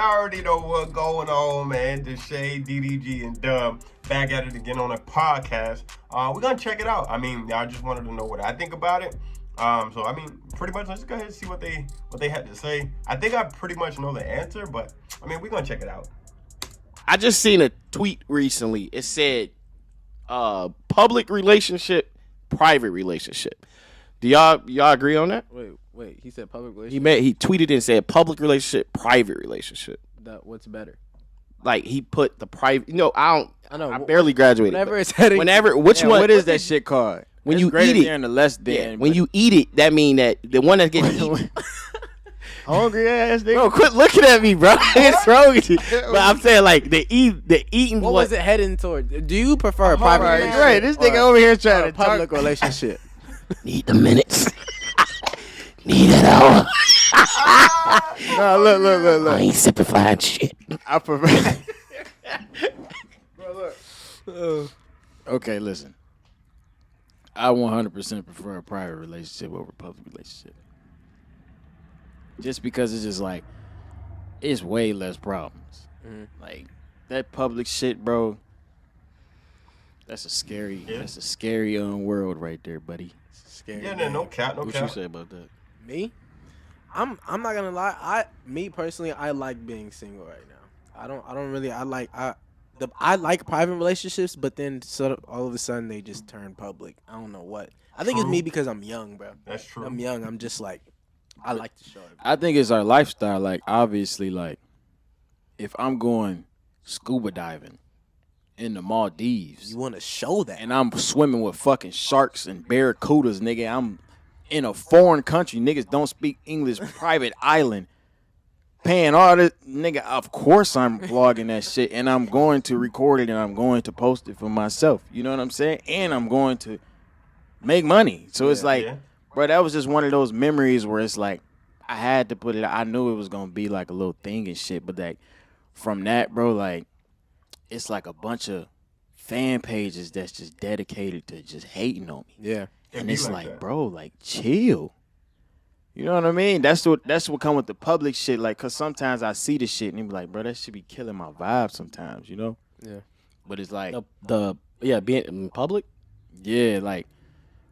Y'all already know what's going on, man. DeShay, DDG, and Dub back at it again on a podcast. We're gonna check it out. I mean, y'all just wanted to know what I think about it. So I mean, pretty much, let's go ahead and see what they had to say. I think I pretty much know the answer, but I mean, we're gonna check it out. I just seen a tweet recently. It said, "Public relationship, private relationship." Do y'all agree on that? Wait. He said public relationship. He tweeted and said public relationship, private relationship. What's better? Like he put the private. I know. I barely graduated. Whenever it's heading. Which one? What is that shit called? When It's you greater eat it, than the less than. yeah, when you eat it, that mean that the one that gets eaten. Hungry ass nigga. Bro, quit looking at me, bro. What's wrong with you? But I'm saying like the eating. What was it heading toward? Do you prefer a private relationship? Right, this nigga over here trying to public talk. relationship. Need the minutes. Need an hour. No, look. I ain't sipping fine shit. I prefer. Bro, look. Okay, listen. I 100% prefer a private relationship over a public relationship. Just because it's just like, it's way less problems. Mm-hmm. Like, that public shit, bro, that's a scary world right there, buddy. Scary. Yeah, no cap, no What cap. you say about that? Me? I'm not gonna lie. Me personally, I like being single right now. I don't really. I like private relationships, but then all of a sudden they just turn public. I don't know what. I think it's me because I'm young, bro. That's true. I'm young. I'm just like, I like to show it. I think it's our lifestyle. Like, obviously, like, if I'm going scuba diving in the Maldives You want to show that. and I'm swimming with fucking sharks and barracudas, nigga, I'm in a foreign country. Niggas don't speak English, private island, paying all this, nigga. Of course I'm vlogging that shit, and I'm going to record it, and I'm going to post it for myself. You know what I'm saying? And I'm going to make money. So it's like, bro, that was just one of those memories where it's like, I had to put it. I knew it was gonna be like a little thing and shit, but like from that, bro, like it's like a bunch of fan pages that's just dedicated to just hating on me. Yeah. And it's like, bro, like chill. You know what I mean? That's what come with the public shit. Like, cause sometimes I see the shit and be like, bro, that should be killing my vibe sometimes. You know? Yeah. But it's like being in public. Yeah, like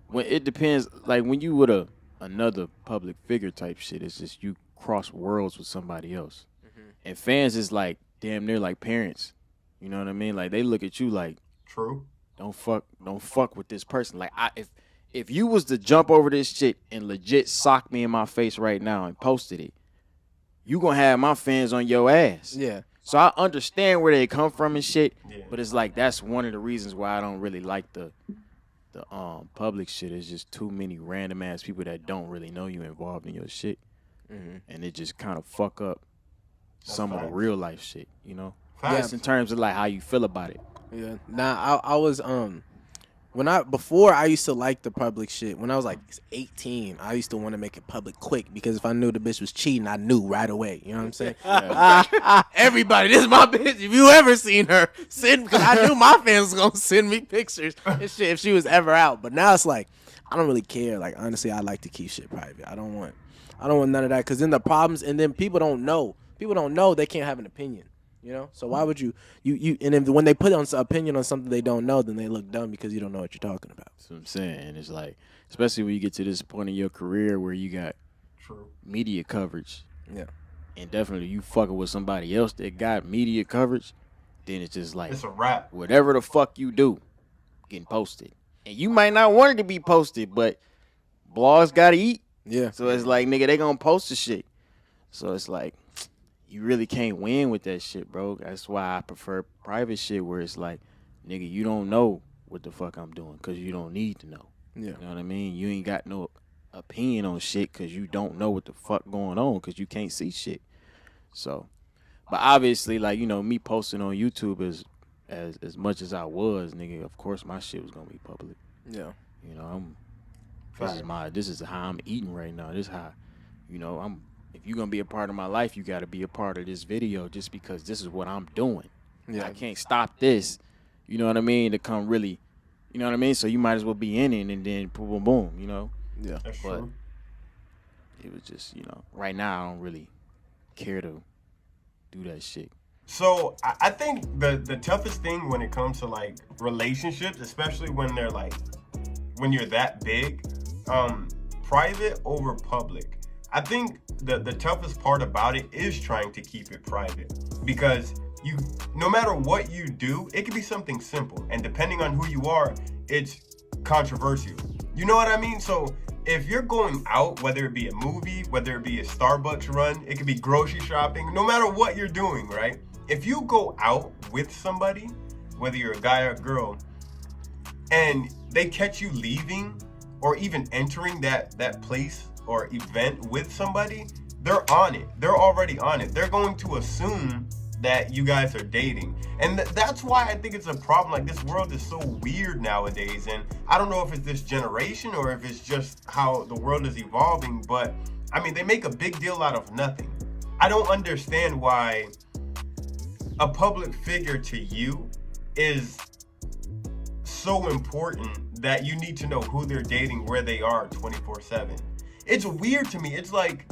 when it depends. Like when you with another public figure type shit, it's just you cross worlds with somebody else. Mm-hmm. And fans is like damn near like parents. You know what I mean? Like they look at you like, True. Don't fuck with this person. Like if you was to jump over this shit and legit sock me in my face right now and posted it, you gonna have my fans on your ass. Yeah. So I understand where they come from and shit, but it's like that's one of the reasons why I don't really like the public shit. Is just too many random ass people that don't really know you involved in your shit, and it just kind of fuck up some of the real life shit, you know. Just in terms of like how you feel about it. Yeah. Nah, I was before I used to like the public shit. When I was like 18, I used to want to make it public quick because if I knew the bitch was cheating, I knew right away. You know what I'm saying? Everybody, this is my bitch. If you ever seen her, because I knew my fans was gonna send me pictures and shit if she was ever out. But now it's like I don't really care. Like honestly, I like to keep shit private. I don't want none of that because then the problems and then people don't know. People don't know they can't have an opinion. You know, so why would you and then when they put on an opinion on something they don't know, then they look dumb because you don't know what you're talking about. That's what I'm saying. And it's like, especially when you get to this point in your career where you got media coverage. Yeah. And definitely you fucking with somebody else that got media coverage, then it's just like, it's a wrap. Whatever the fuck you do, getting posted. And you might not want it to be posted, but blogs gotta eat. Yeah. So it's like, nigga, they gonna post the shit. So it's like, you really can't win with that shit, bro. That's why I prefer private shit where it's like, nigga, you don't know what the fuck I'm doing because you don't need to know. Yeah. You know what I mean? You ain't got no opinion on shit because you don't know what the fuck going on because you can't see shit. So, but obviously, like, you know, me posting on YouTube as much as I was, nigga, of course my shit was going to be public. Yeah. You know, this is how I'm eating right now. This is how, you know, if you're going to be a part of my life, you got to be a part of this video just because this is what I'm doing. Yeah. I can't stop this, you know what I mean, to come really, you know what I mean? So you might as well be in it and then boom, boom, boom, you know? Yeah. That's but true. It was just, you know, right now I don't really care to do that shit. So I think the toughest thing when it comes to like relationships, especially when they're like when you're that big, private over public. I think the toughest part about it is trying to keep it private, because you, no matter what you do, it could be something simple, and depending on who you are, it's controversial. You know what I mean? So if you're going out, whether it be a movie, whether it be a Starbucks run, it could be grocery shopping, no matter what you're doing, right? If you go out with somebody, whether you're a guy or a girl, and they catch you leaving or even entering that place or event with somebody, they're on it. They're already on it. They're going to assume that you guys are dating. And that's why I think it's a problem. Like, this world is so weird nowadays. And I don't know if it's this generation or if it's just how the world is evolving, but I mean, they make a big deal out of nothing. I don't understand why a public figure to you is so important that you need to know who they're dating, where they are 24/7. It's weird to me. It's like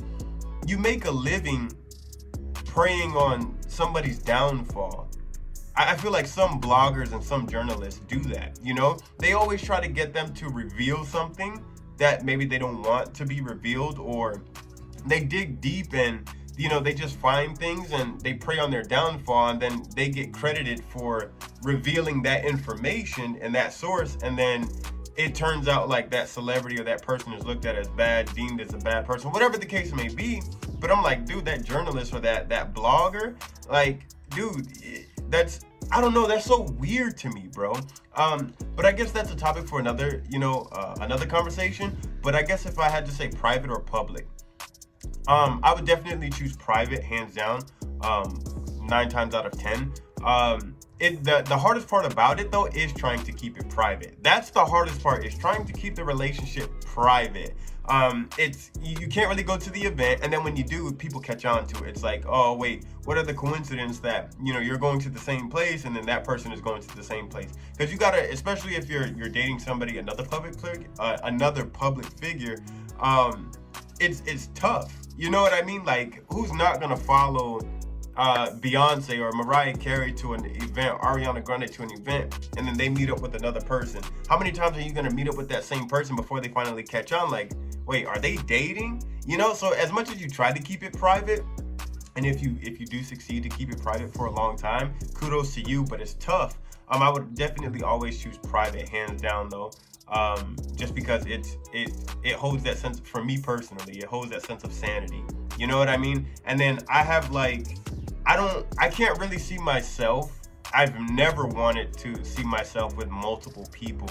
you make a living preying on somebody's downfall. I feel like some bloggers and some journalists do that, you know? They always try to get them to reveal something that maybe they don't want to be revealed, or they dig deep and, you know, they just find things and they prey on their downfall, and then they get credited for revealing that information and that source, and then it turns out like that celebrity or that person is looked at as bad, deemed as a bad person, whatever the case may be. But I'm like, dude, that journalist or that blogger, like, dude, that's, I don't know, that's so weird to me, bro. But I guess that's a topic for another, another conversation. But I guess if I had to say private or public, I would definitely choose private, hands down, 9 times out of 10. The hardest part about it, though, is trying to keep it private. That's the hardest part, is trying to keep the relationship private. It's, you can't really go to the event, and then when you do, people catch on to it. It's like, oh wait, what are the coincidences that, you know, you're going to the same place and then that person is going to the same place? Because you gotta, especially if you're dating somebody, another public figure, it's tough. You know what I mean? Like, who's not gonna follow Beyonce or Mariah Carey to an event, Ariana Grande to an event, and then they meet up with another person? How many times are you gonna meet up with that same person before they finally catch on? Like, wait, are they dating? You know, so as much as you try to keep it private, and if you do succeed to keep it private for a long time, kudos to you, but it's tough. I would definitely always choose private, hands down, though. Just because it holds that sense, for me personally, it holds that sense of sanity. You know what I mean? And then I have like, I can't really see myself. I've never wanted to see myself with multiple people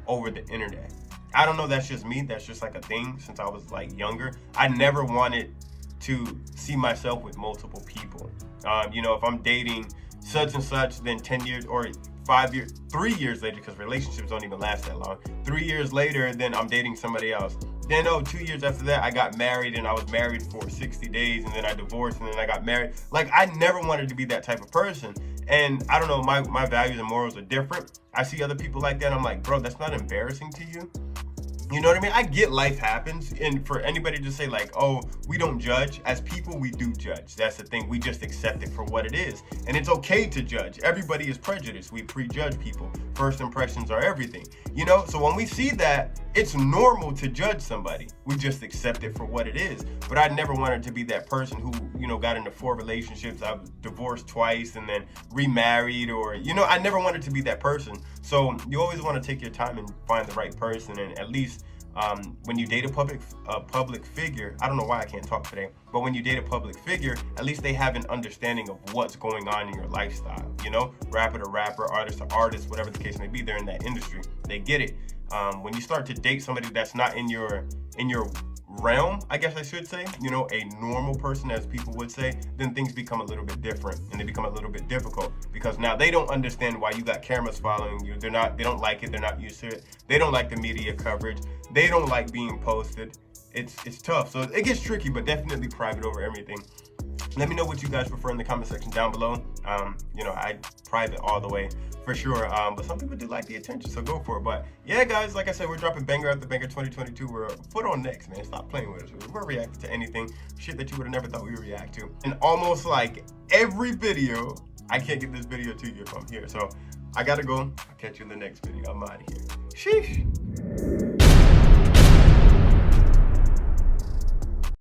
over the internet. I don't know, that's just me. That's just like a thing since I was like younger. I never wanted to see myself with multiple people. If I'm dating such and such, then 10 years or 5 years, 3 years later, because relationships don't even last that long. 3 years later, then I'm dating somebody else. Then 2 years after that, I got married, and I was married for 60 days, and then I divorced, and then I got married. Like, I never wanted to be that type of person. And I don't know, my values and morals are different. I see other people like that, I'm like, bro, that's not embarrassing to you? You know what I mean? I get life happens, and for anybody to say like, oh, we don't judge, as people, we do judge. That's the thing. We just accept it for what it is. And it's okay to judge. Everybody is prejudiced. We prejudge people. First impressions are everything. You know, so when we see that, it's normal to judge somebody. We just accept it for what it is. But I never wanted to be that person who, got into 4 relationships. I was divorced twice and then remarried, or, I never wanted to be that person. So you always want to take your time and find the right person, and at least when you date a public figure, I don't know why I can't talk today, but when you date a public figure, at least they have an understanding of what's going on in your lifestyle. Rapper to rapper, artist to artist, whatever the case may be, they're in that industry. They get it. When you start to date somebody that's not in your realm, I guess I should say, a normal person, as people would say, then things become a little bit different, and they become a little bit difficult, because now they don't understand why you got cameras following you. They don't like it. They're not used to it. They don't like the media coverage. They don't like being posted. It's tough. So it gets tricky, but definitely private over everything. Let me know what you guys prefer in the comment section down below. You know, I private all the way for sure. But some people do like the attention, so go for it. But yeah, guys, like I said, we're dropping banger after banger 2022. We're foot on next, man. Stop playing with us. We're reacting to anything, shit that you would have never thought we would react to. And almost like every video, I can't get this video to you if I'm here. So I gotta go. I'll catch you in the next video. I'm out of here. Sheesh.